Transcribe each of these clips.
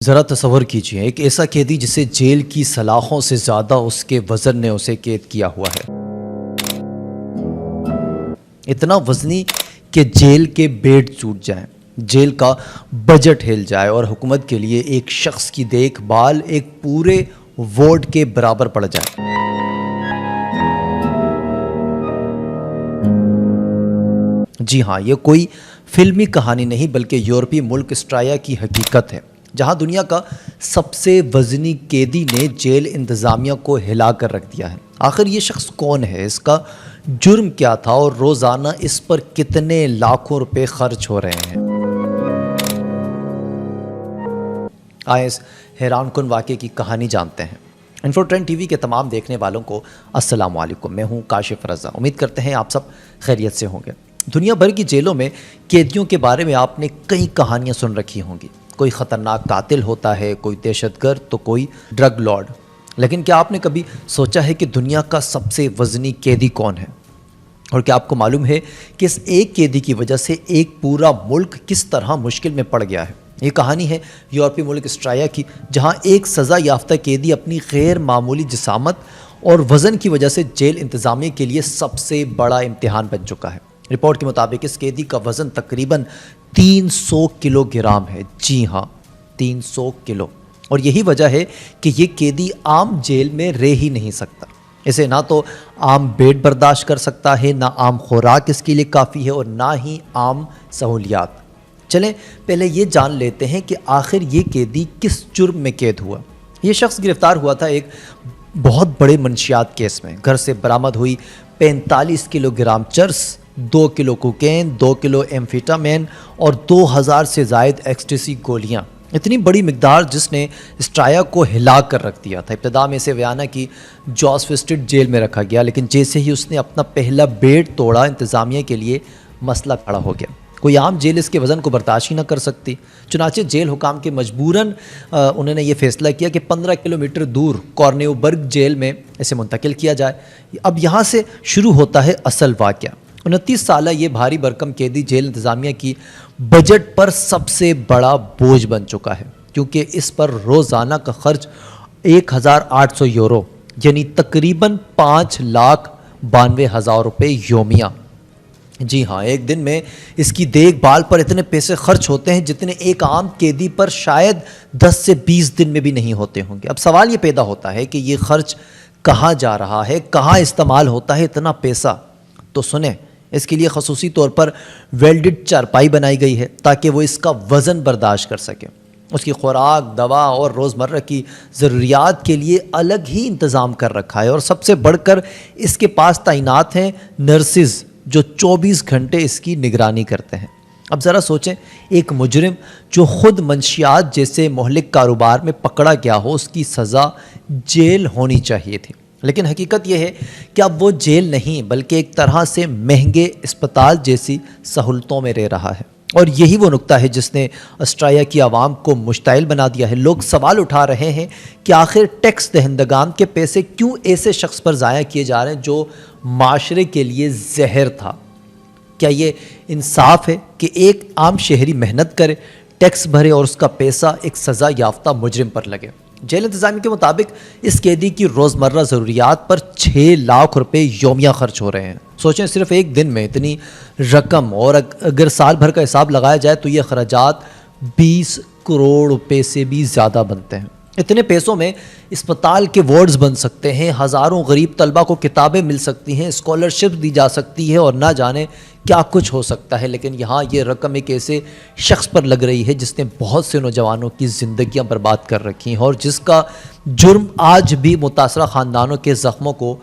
ذرا تصور کیجئے ایک ایسا قیدی جسے جیل کی سلاخوں سے زیادہ اس کے وزن نے اسے قید کیا ہوا ہے، اتنا وزنی کہ جیل کے بیڈ ٹوٹ جائیں، جیل کا بجٹ ہل جائے اور حکومت کے لیے ایک شخص کی دیکھ بھال ایک پورے وارڈ کے برابر پڑ جائے۔ جی ہاں، یہ کوئی فلمی کہانی نہیں بلکہ یورپی ملک اسٹرایا کی حقیقت ہے، جہاں دنیا کا سب سے وزنی قیدی نے جیل انتظامیہ کو ہلا کر رکھ دیا ہے۔ آخر یہ شخص کون ہے، اس کا جرم کیا تھا اور روزانہ اس پر کتنے لاکھوں روپے خرچ ہو رہے ہیں؟ آئے اس حیران کن واقعے کی کہانی جانتے ہیں۔ انفو ٹرینڈ ٹی وی کے تمام دیکھنے والوں کو السلام علیکم، میں ہوں کاشف رضا۔ امید کرتے ہیں آپ سب خیریت سے ہوں گے۔ دنیا بھر کی جیلوں میں قیدیوں کے بارے میں آپ نے کئی کہانیاں سن رکھی ہوں گی۔ کوئی خطرناک قاتل ہوتا ہے، کوئی دہشت گرد، تو کوئی ڈرگ لارڈ۔ لیکن کیا آپ نے کبھی سوچا ہے کہ دنیا کا سب سے وزنی قیدی کون ہے؟ اور کیا آپ کو معلوم ہے کہ اس ایک قیدی کی وجہ سے ایک پورا ملک کس طرح مشکل میں پڑ گیا ہے؟ یہ کہانی ہے یورپی ملک اسٹرایا کی، جہاں ایک سزا یافتہ قیدی اپنی غیر معمولی جسامت اور وزن کی وجہ سے جیل انتظامیہ کے لیے سب سے بڑا امتحان بن چکا ہے۔ رپورٹ کے مطابق اس قیدی کا وزن تقریباً 300 کلو گرام ہے۔ جی ہاں، 300 کلو۔ اور یہی وجہ ہے کہ یہ قیدی عام جیل میں رہ ہی نہیں سکتا۔ اسے نہ تو عام بیڈ برداشت کر سکتا ہے، نہ عام خوراک اس کے لیے کافی ہے، اور نہ ہی عام سہولیات۔ چلیں پہلے یہ جان لیتے ہیں کہ آخر یہ قیدی کس جرم میں قید ہوا۔ یہ شخص گرفتار ہوا تھا ایک بہت بڑے منشیات کیس میں۔ گھر سے برآمد ہوئی 45 کلو گرام چرس، 2 کلو کوکین، 2 کلو ایمفیٹامین اور 2000 سے زائد ایکسٹیسی گولیاں۔ اتنی بڑی مقدار جس نے اسٹرایا کو ہلا کر رکھ دیا تھا۔ ابتدا میں اسے ویانا کی جاس فسٹڈ جیل میں رکھا گیا، لیکن جیسے ہی اس نے اپنا پہلا بیڈ توڑا، انتظامیہ کے لیے مسئلہ کھڑا ہو گیا۔ کوئی عام جیل اس کے وزن کو برداشت ہی نہ کر سکتی، چنانچہ جیل حکام کے مجبوراً انہوں نے یہ فیصلہ کیا کہ 15 کلومیٹر دور کورنیوبرگ جیل میں اسے منتقل کیا جائے۔ اب یہاں سے شروع ہوتا ہے اصل واقعہ۔ 29 سالہ یہ بھاری بھرکم قیدی جیل انتظامیہ کی بجٹ پر سب سے بڑا بوجھ بن چکا ہے، کیونکہ اس پر روزانہ کا خرچ 1800 یورو یعنی تقریباً 5,92,000 روپے یومیہ۔ جی ہاں، ایک دن میں اس کی دیکھ بھال پر اتنے پیسے خرچ ہوتے ہیں جتنے ایک عام قیدی پر شاید 10 سے 20 دن میں بھی نہیں ہوتے ہوں گے۔ اب سوال یہ پیدا ہوتا ہے کہ یہ خرچ کہاں جا رہا ہے، کہاں استعمال ہوتا ہے اتنا پیسہ؟ تو سنیں، اس کے لیے خصوصی طور پر ویلڈڈ چارپائی بنائی گئی ہے تاکہ وہ اس کا وزن برداشت کر سکے۔ اس کی خوراک، دوا اور روزمرہ کی ضروریات کے لیے الگ ہی انتظام کر رکھا ہے، اور سب سے بڑھ کر اس کے پاس تعینات ہیں نرسز جو 24 گھنٹے اس کی نگرانی کرتے ہیں۔ اب ذرا سوچیں، ایک مجرم جو خود منشیات جیسے مہلک کاروبار میں پکڑا گیا ہو، اس کی سزا جیل ہونی چاہیے تھی، لیکن حقیقت یہ ہے کہ اب وہ جیل نہیں بلکہ ایک طرح سے مہنگے اسپتال جیسی سہولتوں میں رہ رہا ہے۔ اور یہی وہ نقطہ ہے جس نے اسٹرایا کی عوام کو مشتعل بنا دیا ہے۔ لوگ سوال اٹھا رہے ہیں کہ آخر ٹیکس دہندگان کے پیسے کیوں ایسے شخص پر ضائع کیے جا رہے ہیں جو معاشرے کے لیے زہر تھا؟ کیا یہ انصاف ہے کہ ایک عام شہری محنت کرے، ٹیکس بھرے اور اس کا پیسہ ایک سزا یافتہ مجرم پر لگے؟ جیل انتظامیہ کے مطابق اس قیدی کی روزمرہ ضروریات پر 6 لاکھ روپے یومیہ خرچ ہو رہے ہیں۔ سوچیں، صرف ایک دن میں اتنی رقم، اور اگر سال بھر کا حساب لگایا جائے تو یہ اخراجات 20 کروڑ روپے سے بھی زیادہ بنتے ہیں۔ اتنے پیسوں میں اسپتال کے وارڈز بن سکتے ہیں، ہزاروں غریب طلبہ کو کتابیں مل سکتی ہیں، اسکالرشپ دی جا سکتی ہے، اور نہ جانے کیا کچھ ہو سکتا ہے۔ لیکن یہاں یہ رقم ایک ایسے شخص پر لگ رہی ہے جس نے بہت سے نوجوانوں کی زندگیاں برباد کر رکھی ہیں، اور جس کا جرم آج بھی متاثرہ خاندانوں کے زخموں کو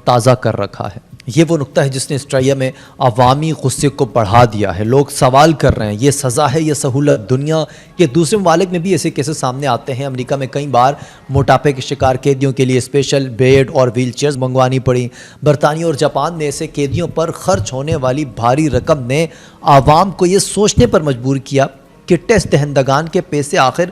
تازہ کر رکھا ہے۔ یہ وہ نقطہ ہے جس نے اسٹرایا میں عوامی غصے کو بڑھا دیا ہے۔ لوگ سوال کر رہے ہیں، یہ سزا ہے یہ سہولت؟ دنیا کے دوسرے ممالک میں بھی ایسے کیسز سامنے آتے ہیں۔ امریکہ میں کئی بار موٹاپے کے شکار قیدیوں کے لیے اسپیشل بیڈ اور ویل چیئرز منگوانی پڑی۔ برطانیہ اور جاپان میں ایسے قیدیوں پر خرچ ہونے والی بھاری رقم نے عوام کو یہ سوچنے پر مجبور کیا کہ ٹیکس دہندگان کے پیسے آخر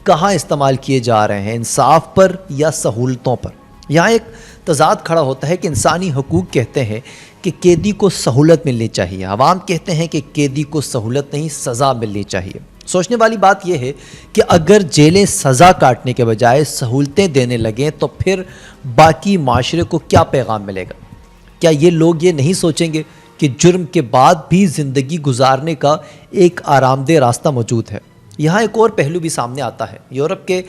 کہاں استعمال کیے جا رہے ہیں، انصاف پر یا سہولتوں پر؟ یہاں ایک تضاد کھڑا ہوتا ہے کہ انسانی حقوق کہتے ہیں کہ قیدی کو سہولت ملنی چاہیے، عوام کہتے ہیں کہ قیدی کو سہولت نہیں سزا ملنی چاہیے۔ سوچنے والی بات یہ ہے کہ اگر جیلیں سزا کاٹنے کے بجائے سہولتیں دینے لگیں تو پھر باقی معاشرے کو کیا پیغام ملے گا؟ کیا یہ لوگ یہ نہیں سوچیں گے کہ جرم کے بعد بھی زندگی گزارنے کا ایک آرام دہ راستہ موجود ہے؟ یہاں ایک اور پہلو بھی سامنے آتا ہے۔ یورپ کے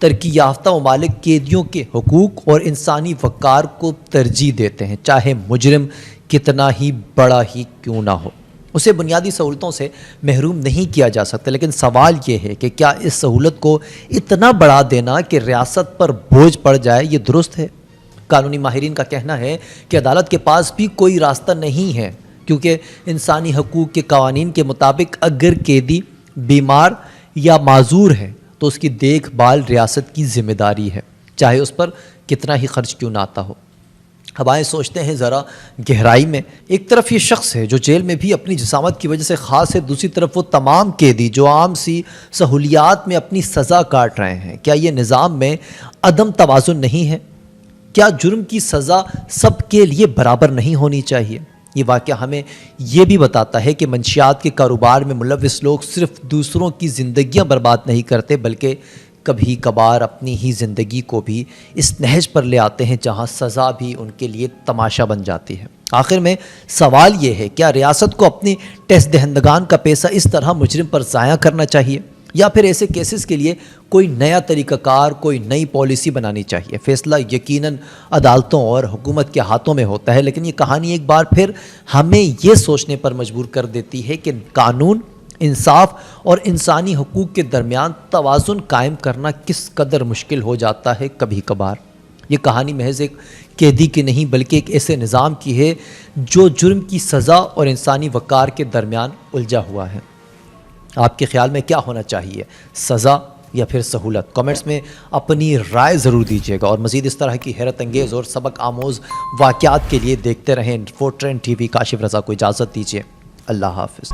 ترقی یافتہ ممالک قیدیوں کے حقوق اور انسانی وقار کو ترجیح دیتے ہیں، چاہے مجرم کتنا ہی بڑا ہی کیوں نہ ہو، اسے بنیادی سہولتوں سے محروم نہیں کیا جا سکتا۔ لیکن سوال یہ ہے کہ کیا اس سہولت کو اتنا بڑھا دینا کہ ریاست پر بوجھ پڑ جائے یہ درست ہے؟ قانونی ماہرین کا کہنا ہے کہ عدالت کے پاس بھی کوئی راستہ نہیں ہے، کیونکہ انسانی حقوق کے قوانین کے مطابق اگر قیدی بیمار یا معذور ہے تو اس کی دیکھ بھال ریاست کی ذمہ داری ہے، چاہے اس پر کتنا ہی خرچ کیوں نہ آتا ہو۔ اب آئیں سوچتے ہیں ذرا گہرائی میں۔ ایک طرف یہ شخص ہے جو جیل میں بھی اپنی جسامت کی وجہ سے خاص ہے، دوسری طرف وہ تمام قیدی جو عام سی سہولیات میں اپنی سزا کاٹ رہے ہیں۔ کیا یہ نظام میں عدم توازن نہیں ہے؟ کیا جرم کی سزا سب کے لیے برابر نہیں ہونی چاہیے؟ یہ واقعہ ہمیں یہ بھی بتاتا ہے کہ منشیات کے کاروبار میں ملوث لوگ صرف دوسروں کی زندگیاں برباد نہیں کرتے، بلکہ کبھی کبھار اپنی ہی زندگی کو بھی اس نہج پر لے آتے ہیں جہاں سزا بھی ان کے لیے تماشا بن جاتی ہے۔ آخر میں سوال یہ ہے، کیا ریاست کو اپنی ٹیکس دہندگان کا پیسہ اس طرح مجرم پر ضائع کرنا چاہیے، یا پھر ایسے کیسز کے لیے کوئی نیا طریقہ کار، کوئی نئی پالیسی بنانی چاہیے؟ فیصلہ یقیناً عدالتوں اور حکومت کے ہاتھوں میں ہوتا ہے، لیکن یہ کہانی ایک بار پھر ہمیں یہ سوچنے پر مجبور کر دیتی ہے کہ قانون، انصاف اور انسانی حقوق کے درمیان توازن قائم کرنا کس قدر مشکل ہو جاتا ہے کبھی کبھار۔ یہ کہانی محض ایک قیدی کی نہیں بلکہ ایک ایسے نظام کی ہے جو جرم کی سزا اور انسانی وقار کے درمیان الجھا ہوا ہے۔ آپ کے خیال میں کیا ہونا چاہیے، سزا یا پھر سہولت؟ کامنٹس میں اپنی رائے ضرور دیجیے گا، اور مزید اس طرح کی حیرت انگیز اور سبق آموز واقعات کے لیے دیکھتے رہیں فورٹرین ٹی وی۔ کاشف رضا کو اجازت دیجیے، اللہ حافظ۔